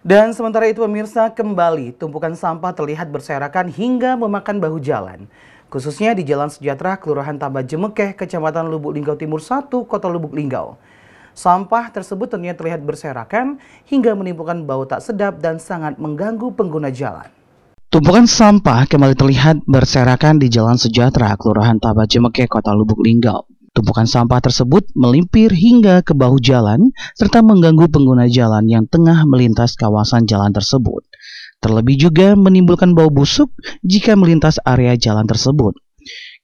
Dan sementara itu pemirsa, kembali tumpukan sampah terlihat berserakan hingga memakan bahu jalan. Khususnya di Jalan Sejahtera, Kelurahan Tambah Jemekeh, Kecamatan Lubuk Linggau Timur 1, Kota Lubuk Linggau. Sampah tersebut ternyata terlihat berserakan hingga menimbulkan bau tak sedap dan sangat mengganggu pengguna jalan. Tumpukan sampah kembali terlihat berserakan di Jalan Sejahtera, Kelurahan Tambah Jemekeh, Kota Lubuk Linggau. Tumpukan sampah tersebut melimpir hingga ke bahu jalan serta mengganggu pengguna jalan yang tengah melintas kawasan jalan tersebut. Terlebih juga menimbulkan bau busuk jika melintas area jalan tersebut.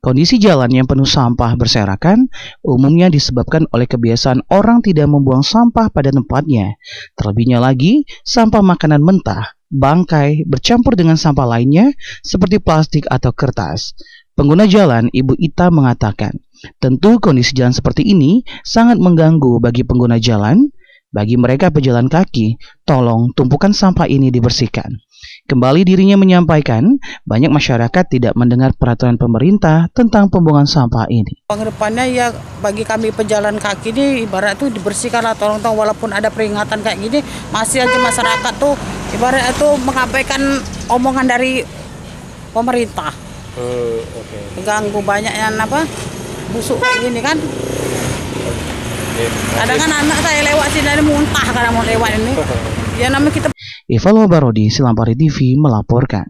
Kondisi jalan yang penuh sampah berserakan umumnya disebabkan oleh kebiasaan orang tidak membuang sampah pada tempatnya. Terlebihnya lagi, sampah makanan mentah, bangkai bercampur dengan sampah lainnya seperti plastik atau kertas. Pengguna jalan, Ibu Ita mengatakan, tentu kondisi jalan seperti ini sangat mengganggu bagi pengguna jalan. Bagi mereka pejalan kaki, tolong tumpukan sampah ini dibersihkan. Kembali dirinya menyampaikan, banyak masyarakat tidak mendengar peraturan pemerintah tentang pembuangan sampah ini. Kedepannya ya bagi kami pejalan kaki ini ibarat itu dibersihkan lah, tolong walaupun ada peringatan kayak gini, masih aja masyarakat tuh ibarat itu mengabaikan omongan dari pemerintah. Ganggu banyak yang busuk kayak gini kan. Kadang kan anak saya lewat sini dari muntah kadang mau lewat ini. Ya namanya kita. Eva Lobarodi, Silampari TV melaporkan.